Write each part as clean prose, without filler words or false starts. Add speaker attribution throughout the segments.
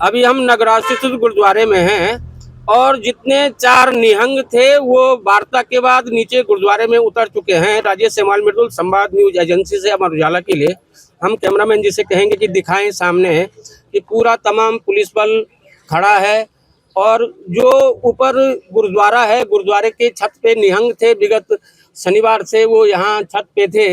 Speaker 1: अभी हम नगराज स्थित गुरुद्वारे में हैं और जितने 4 निहंग थे वो वार्ता के बाद नीचे गुरुद्वारे में उतर चुके हैं। राजेश सेमाल मृदुल, संवाद न्यूज एजेंसी से अमर उजाला के लिए। हम कैमरामैन जी से कहेंगे कि दिखाएं सामने कि पूरा तमाम पुलिस बल खड़ा है और जो ऊपर गुरुद्वारा है, गुरुद्वारे के छत पे निहंग थे। विगत शनिवार से वो यहाँ छत पे थे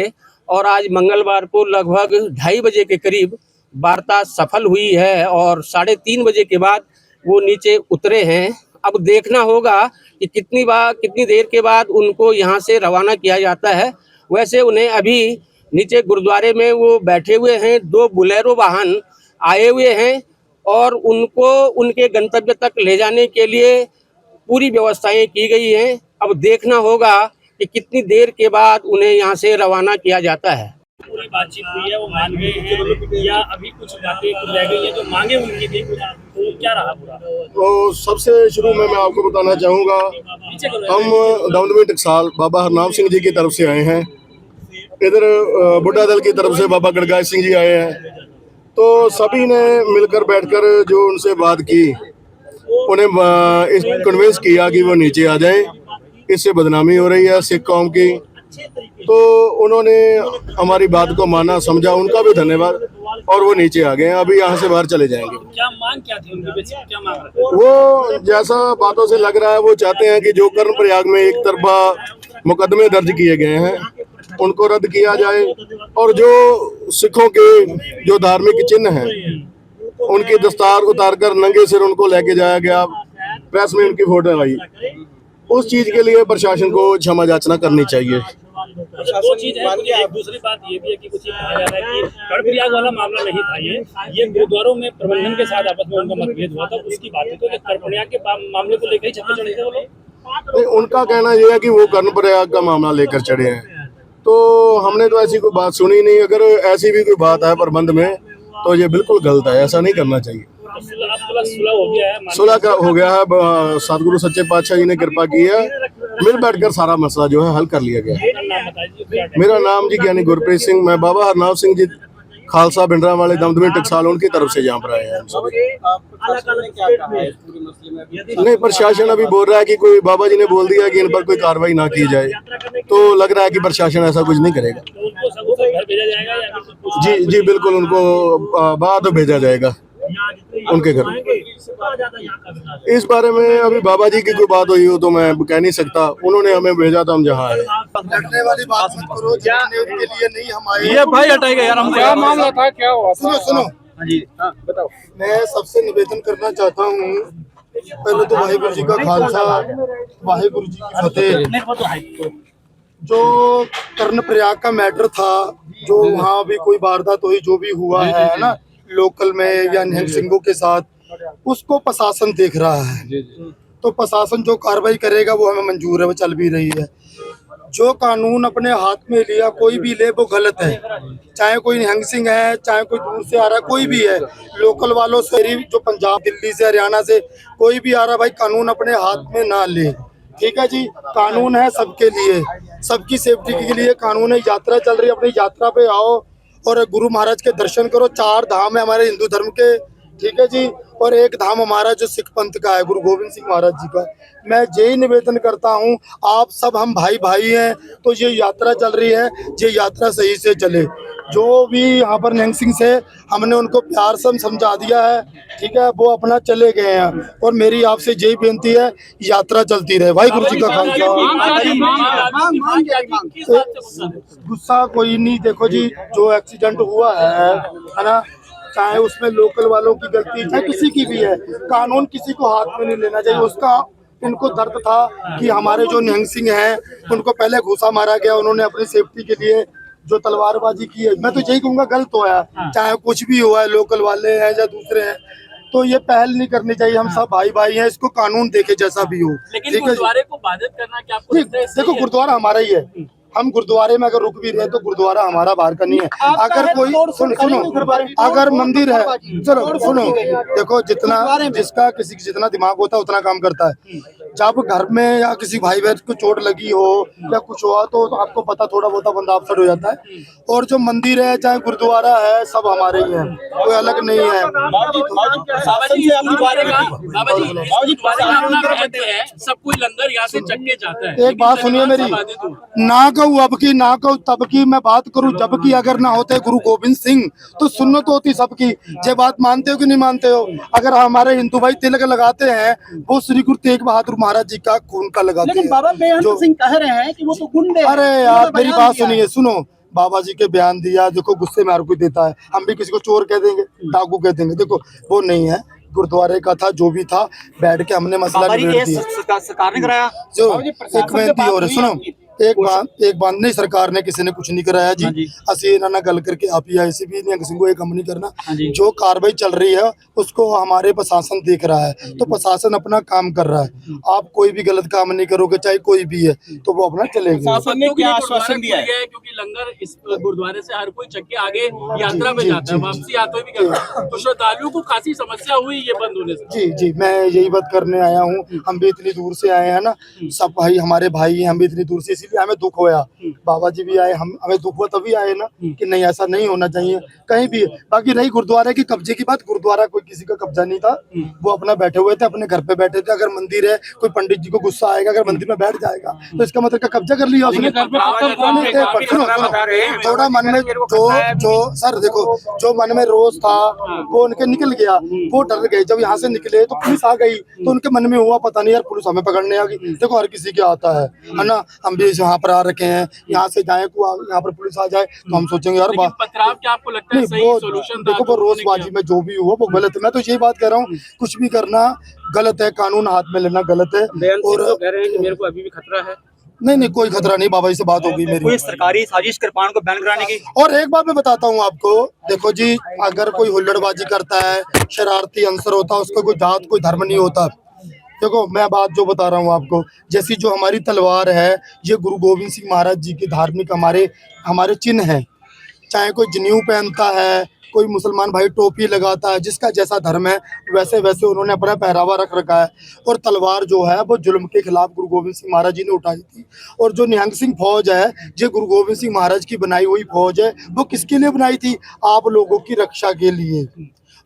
Speaker 1: और आज मंगलवार को लगभग 2:30 बजे के करीब वार्ता सफल हुई है और 3:30 बजे के बाद वो नीचे उतरे हैं। अब देखना होगा कि कितनी देर के बाद उनको यहाँ से रवाना किया जाता है। वैसे उन्हें अभी नीचे गुरुद्वारे में वो बैठे हुए हैं, 2 बोलेरो वाहन आए हुए हैं और उनको उनके गंतव्य तक ले जाने के लिए पूरी व्यवस्थाएं की गई हैं। अब देखना होगा कि कितनी देर के बाद उन्हें यहाँ से रवाना किया जाता है।
Speaker 2: पूरी बातचीत हुई है, वो मान गए हैं या अभी कुछ बातें रह गई हैं जो मांगे उनकी थी, तो क्या रहा पूरा?
Speaker 3: तो सबसे शुरू में मैं आपको बताना चाहूँगा, हम दमदमी टकसाल बाबा हरनाम सिंह जी की तरफ से आए हैं। इधर बुढ़ा दल की तरफ से बाबा गड़गाई सिंह जी आए हैं। तो सभी ने मिलकर बैठकर जो उनसे बात की, उन्हें इस कन्विंस किया कि वो नीचे आ जाएं। इससे बदनामी हो रही है सिख कौम की। तो उन्होंने हमारी बात को माना, समझा, उनका भी धन्यवाद और वो नीचे आ गए हैं। अभी यहाँ से बाहर चले जाएंगे।
Speaker 2: क्या मांग क्या थी उनकी, क्या मांग रहे थे?
Speaker 3: वो जैसा बातों से लग रहा है वो चाहते हैं कि जो कर्णप्रयाग में एक तरफा मुकदमे दर्ज किए गए हैं उनको रद्द किया जाए और जो सिखों के जो धार्मिक चिन्ह हैं उनकी दस्तार उतारकर नंगे सिर उनको लेके जाया गया, प्रेस में उनकी फोटो आई। उस चीज के लिए प्रशासन को क्षमा याचना करनी चाहिए।
Speaker 2: अच्छा, 2 चीज है। मुझे एक दूसरी बात ये भी है कि कुछ ये कहा जा रहा है कि कर्णप्रयाग वाला मामला नहीं था, ये गुरुद्वारों में प्रबंधन के साथ आपस में उनका मतभेद हुआ था, उसकी बात है। तो कर्णप्रयाग के मामले को लेकर ही छप्पे चढ़े थे वो लोग।
Speaker 3: उनका कहना यह है कि वो कर्णप्रयाग का मामला लेकर चढ़े हैं, तो हमने तो ऐसी कोई बात सुनी नहीं। अगर ऐसी भी कोई बात है प्रबंध में तो ये बिल्कुल गलत है, ऐसा नहीं करना चाहिए। सुलह का हो गया है, सतगुरु सच्चे पातशाह जी ने कृपा की है, मिल बैठकर सारा मसला जो है हल कर लिया गया। मेरा नाम जी ज्ञानी गुरप्रीत सिंह, मैं बाबा हरनाम सिंह जी खालसा भिंडरा वाले दमदमी टकसाल उनकी तरफ से यहाँ पर आए हैं। नहीं, प्रशासन अभी बोल रहा है कि कोई बाबा जी ने बोल दिया कि इन पर कोई कार्रवाई ना की जाए, तो लग रहा है कि प्रशासन ऐसा कुछ नहीं करेगा। जी जी बिल्कुल, उनको बाद में भेजा जाएगा उनके घर। इस बारे में अभी बाबा जी की कोई बात हुई हो तो मैं कह नहीं सकता, उन्होंने हमें भेजा था, हम जहाँ आए।
Speaker 4: लड़ने वाली बात मत करो, जीतने के लिए नहीं हम आए।
Speaker 5: ये भाई हटाएगा यार, हम क्या मामला था, क्या हुआ?
Speaker 4: सुनो
Speaker 5: बताओ।
Speaker 4: मैं सबसे निवेदन करना चाहता हूँ, पहले तो वाहिगुरु जी का खालसा, वाहिगुरु जी की फतेह। जो कर्णप्रयाग का मैटर था, जो वहाँ भी कोई वारदात हुई, जो भी हुआ है ना लोकल में या निहंग सिंहों के साथ, उसको प्रशासन देख रहा है। तो प्रशासन जो कार्रवाई करेगा वो हमें मंजूर है, वो चल भी रही है। जो कानून अपने हाथ में लिया कोई भी ले वो गलत है, चाहे कोई निहंग सिंह है, चाहे कोई दूर से आ रहा है, कोई भी है, लोकल वालों से, जो पंजाब दिल्ली से हरियाणा से कोई भी आ रहा है, भाई कानून अपने हाथ में ना ले। ठीक है जी, कानून है सबके लिए, सबकी सेफ्टी के लिए कानून है। यात्रा चल रही है, अपनी यात्रा पे आओ और गुरु महाराज के दर्शन करो। 4 धाम है हमारे हिंदू धर्म के, ठीक है जी, और एक धाम हमारा जो सिख पंथ का है, गुरु गोविंद सिंह महाराज जी का। मैं यही निवेदन करता हूँ, आप सब हम भाई भाई हैं, तो ये यात्रा चल रही है, ये यात्रा सही से चले। जो भी यहाँ पर निहंग सिंह से हमने उनको प्यार से समझा दिया है, ठीक है, वो अपना चले गए हैं। और मेरी आपसे यही बेनती है, यात्रा चलती रहे। वाहिगुरु जी का खालसा। गुस्सा कोई नहीं, देखो जी, जो एक्सीडेंट हुआ है ना, चाहे उसमें लोकल वालों की गलती, चाहे किसी की भी है, कानून किसी को हाथ में नहीं लेना चाहिए। उसका इनको दर्द था कि हमारे जो निहंग सिंह हैं उनको पहले घुसा मारा गया, उन्होंने अपनी सेफ्टी के लिए जो तलवारबाजी की है, मैं तो यही कहूँगा गलत हुआ है, चाहे कुछ भी हुआ है, लोकल वाले हैं या दूसरे हैं, तो ये पहल नहीं करनी चाहिए। हम सब भाई भाई हैं, इसको कानून देखे जैसा भी हो।
Speaker 2: लेकिन गुरुद्वारे को बाधित करना क्या आपको लगता है?
Speaker 4: देखो, गुरुद्वारा हमारा ही है, हम गुरुद्वारे में अगर रुक भी रहे हैं तो गुरुद्वारा हमारा बाहर का नहीं है। अगर कोई सुनो, अगर मंदिर है, चलो सुनो, देखो जितना जिसका किसी की जितना दिमाग होता है उतना काम करता है। जब घर में या किसी भाई बहन को चोट लगी हो या कुछ हुआ तो आपको पता थोड़ा बहुत बंदा अपसेट हो जाता है। और जो मंदिर है चाहे गुरुद्वारा है सब हमारे ही हैं, कोई अलग नहीं है।
Speaker 2: सब कोई लंगर यहाँ से चढ़ के जाता है।
Speaker 4: एक बात सुनिए मेरी, ना कहूँ अब की ना कहूँ तब की, मैं बात करूँ जब की। अगर ना होते गुरु गोविंद सिंह तो सुन्नत होती सबकी। ये बात मानते हो कि नहीं मानते हो? अगर हमारे हिंदू भाई तिलक लगाते हैं वो श्री गुरु तेग बहादुर महाराज जी का खून का लगाते हैं।
Speaker 6: लेकिन बाबा बेअंत सिंह कह रहे हैं कि वो तो गुंडे हैं।
Speaker 4: अरे यार मेरी बात सुनिए, सुनो, बाबा जी के बयान दिया, देखो गुस्से में हर कोई देता है। हम भी किसी को चोर कह देंगे, डाकू कह देंगे, देखो वो नहीं है। गुरुद्वारे का था जो भी था, बैठ के हमने मसला निबेड़ दिया।
Speaker 6: सरकार ने कराया
Speaker 4: जो एक बेनती और है, सुनो, एक बात नहीं, सरकार ने किसी ने कुछ नहीं कराया जी। ਅਸੀਂ ਇਹਨਾਂ ਨਾਲ ਗੱਲ करके आप ही ऐसे भी नहीं किसी को एक हम नहीं करना। जो कार्रवाई चल रही है उसको हमारे प्रशासन देख रहा है, तो प्रशासन अपना काम कर रहा है। आप कोई भी गलत काम नहीं करोगे चाहे कोई भी है तो वो अपना चलेगा।
Speaker 2: शासन ने क्या आश्वासन दिया है? क्योंकि लंगर इस गुरुद्वारे से हर कोई चक्के आगे यात्रा में जाता है, वापसी आते हुए भी करता है, तो श्रद्धालुओं को खासी समस्या हुई ये बंद होने से।
Speaker 4: जी जी, मैं यही बात करने आया हूँ। हम भी इतनी दूर से आए हैं ना, सब भाई हमारे भाई हैं, हम भी इतनी दूर से, इसीलिए हमें दुख होया। बाबा जी भी आए, हमें दुख हुआ तभी आए ना कि नहीं ऐसा नहीं होना चाहिए कहीं भी। बाकी रही गुरुद्वारे की कब्जे की बात, गुरुद्वारा कोई किसी का कब्जा नहीं था, वो अपना बैठे हुए थे, अपने घर पे बैठे थे। अगर मंदिर है, कोई पंडित जी को गुस्सा आएगा अगर मंदिर में बैठ जाएगा तो इसका मतलब का कब्जा कर लिया उसने। थोड़ा मन में जो सर देखो, जो मन में रोज था वो उनके निकल गया, वो डर गए। जब यहाँ से निकले तो पुलिस आ गई, तो उनके मन में हुआ पता नहीं यार पुलिस हमें पकड़ने आ गई। देखो हर किसी के आता है ना, हम भी यहाँ पर आ रखे हैं, यहाँ से जाए को यहाँ पर पुलिस आ जाए तो हम सोचेंगे यार
Speaker 2: पथराव क्या आपको लगता है सही सॉल्यूशन?
Speaker 4: देखो वो रोजबाजी में जो भी हुआ वो गलत है। मैं तो यही बात कह रहा हूँ, कुछ भी करना गलत है, कानून हाथ में लेना गलत है।
Speaker 1: और कह रहे हैं कि मेरे को अभी भी खतरा है।
Speaker 4: नहीं, कोई खतरा नहीं, बाबा जी से बात होगी मेरी।
Speaker 6: कोई सरकारी साजिश कृपाण को बैन कराने की।
Speaker 4: और एक बात मैं बताता हूँ आपको, देखो जी, अगर कोई हुल्लड़बाजी करता है, शरारती अंसर होता है, उसको कोई जात कोई धर्म नहीं होता। देखो मैं बात जो बता रहा हूँ आपको, जैसी जो हमारी तलवार है ये गुरु गोविंद सिंह महाराज जी की धार्मिक हमारे चिन्ह है। चाहे कोई जनेऊ पहनता है, कोई मुसलमान भाई टोपी लगाता है, जिसका जैसा धर्म है वैसे वैसे उन्होंने अपना पहरावा रख रखा है। और तलवार जो है वो जुल्म के खिलाफ गुरु गोविंद सिंह महाराज जी ने उठाई थी। और जो निहंग सिंह फौज है, जो गुरु गोविंद सिंह महाराज की बनाई हुई फौज है, वो किसके लिए बनाई थी? आप लोगों की रक्षा के लिए।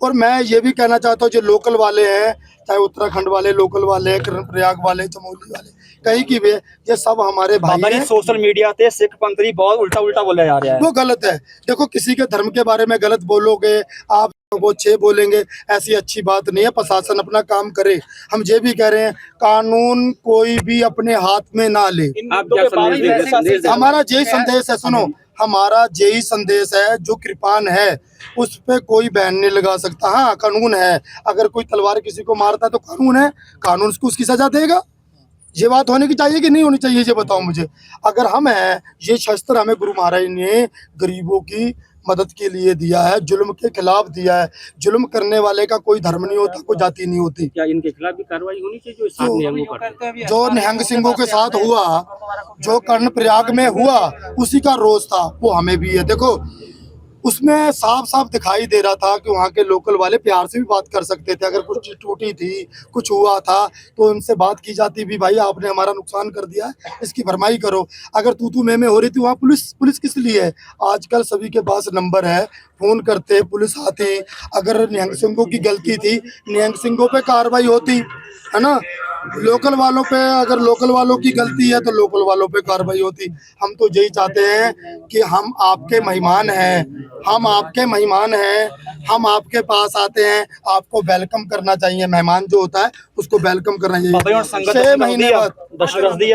Speaker 4: और मैं ये भी कहना चाहता हूँ जो लोकल वाले हैं, चाहे उत्तराखंड वाले लोकल वाले, कर्णप्रयाग वाले, चमोली वाले, कहीं की भी, ये सब हमारे भाई हैं।
Speaker 6: सोशल मीडिया पे सिख पंथी बहुत उल्टा बोला जा रहा है,
Speaker 4: वो गलत है। देखो किसी के धर्म के बारे में गलत बोलोगे आप, वो 6 बोलेंगे, ऐसी अच्छी बात नहीं है। प्रशासन अपना काम करे। हम ये भी कह रहे हैं कानून कोई भी अपने हाथ में ना ले। हमारा यही संदेश है, सुनो, हमारा यही संदेश है, जो कृपान है उस पे कोई बैन नहीं लगा सकता। हाँ कानून है, अगर कोई तलवार किसी को मारता है तो कानून है, कानून उसको उसकी सजा देगा। ये बात होने की चाहिए कि नहीं होनी चाहिए, ये बताओ मुझे। अगर हम हैं, ये शस्त्र हमें गुरु महाराज ने गरीबों की मदद के लिए दिया है, जुल्म के खिलाफ दिया है। जुल्म करने वाले का कोई धर्म नहीं होता, कोई जाति नहीं होती।
Speaker 1: क्या इनके खिलाफ भी कार्रवाई होनी चाहिए जो इस साथ निहंगों पर?
Speaker 4: जो निहंग सिंहों के साथ हुआ, जो कर्णप्रयाग में हुआ, उसी का रोष था, वो हमें भी है। देखो उसमें साफ साफ दिखाई दे रहा था कि वहाँ के लोकल वाले प्यार से भी बात कर सकते थे। अगर कुछ चीज टूटी थी, कुछ हुआ था तो उनसे बात की जाती भी, भाई आपने हमारा नुकसान कर दिया है, इसकी भरपाई करो। अगर तू मैं हो रही थी वहाँ पुलिस किस लिए है? आजकल सभी के पास नंबर है, फोन करते, पुलिस आती। अगर निहंग सिंहों की गलती थी, निहंग सिंहों पे कार्रवाई होती है ना। लोकल वालों पे, अगर लोकल वालों की गलती है तो लोकल वालों पे कार्रवाई होती। हम तो यही चाहते हैं कि हम आपके मेहमान हैं, हम आपके मेहमान हैं, हम आपके पास आते हैं, आपको वेलकम करना चाहिए। मेहमान जो होता है उसको वेलकम करना चाहिए। 6 महीने बाद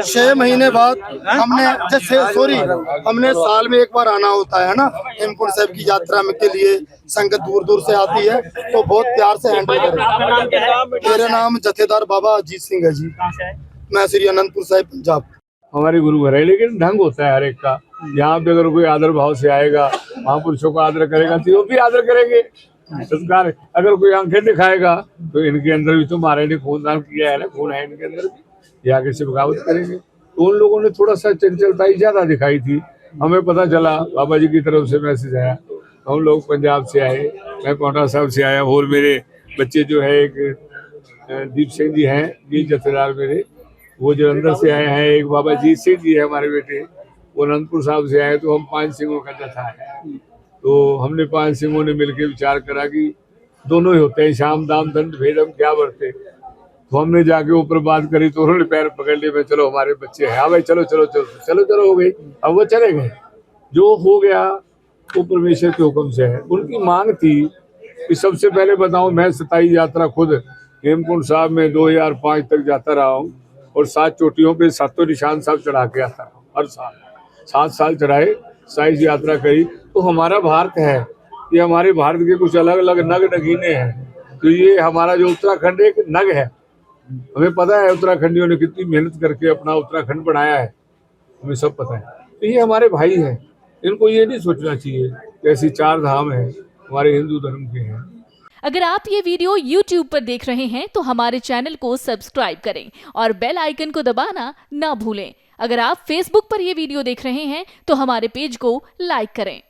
Speaker 4: 6 महीने बाद हमने साल में एक बार आना होता है ना, हेमकुंड साहिब की यात्रा में के लिए संगत दूर दूर से आती है, तो बहुत प्यार से हैंडल करें। मेरा नाम जथेदार बाबा अजीत सिंह है जी, मैं श्री अनंतपुर साहिब पंजाब।
Speaker 5: हमारे गुरु घर है, लेकिन ढंग होता है हर एक का। यहाँ पे अगर कोई आदर भाव से आएगा, महापुरुषों का आदर करेगा तो वो भी आदर करेंगे, संस्कार। अगर कोई आंखें दिखाएगा तो इनके अंदर भी तो महाराज ने खून दान किया है ना, खून है इनके अंदर भी, ये आगे से बगावत करेंगे। तो उन लोगों ने थोड़ा सा चंचलता ही ज्यादा दिखाई थी। हमें पता चला बाबा जी की तरफ से मैसेज आया, हम लोग पंजाब से आए, मैं पाउंटा साहब से आया, और मेरे बच्चे जो है एक दीप सिंह जी हैं, जी जथेदार मेरे, वो जलंधर से आए हैं। एक बाबा जीत सिंह जी है हमारे बेटे, वो अनंतपुर साहब से आए। तो हम 5 सिंहों का जथा है। तो हमने 5 सिंहों ने मिलकर विचार करा कि दोनों ही होते हैं, शाम दाम दंड भेद हम क्या बरते। तो हमने जाके ऊपर बात करी तो उन्होंने पैर पकड़ लिए, मैं चलो हमारे बच्चे हैं, हाँ भाई चलो चलो चलो चलो चलो हो गई। अब वो चले गए, जो हो गया वो परमेश्वर के हुक्म से है। उनकी मांग थी कि सबसे पहले बताऊं, मैं 27 यात्रा खुद हेमकुंड साहब में 2005 तक जाता रहा हूँ, और 7 चोटियों पे 7 निशान साहब चढ़ा के आता रहा हूँ। हर साल 7 साल चढ़ाए, 27 यात्रा करी। तो हमारा भारत है, ये हमारे भारत के कुछ अलग अलग नग नगीने हैं। तो ये हमारा जो उत्तराखंड एक नग है, हमें पता है उत्तराखंडियों ने कितनी मेहनत करके अपना उत्तराखंड बनाया है, हमें सब पता है। तो ये हमारे भाई हैं, इनको ये नहीं सोचना चाहिए कि ऐसी 4 धाम है हमारे हिंदू धर्म के हैं।
Speaker 7: अगर आप ये वीडियो YouTube पर देख रहे हैं तो हमारे चैनल को सब्सक्राइब करें और बेल आइकन को दबाना ना भूलें। अगर आप Facebook पर ये वीडियो देख रहे हैं तो हमारे पेज को लाइक करें।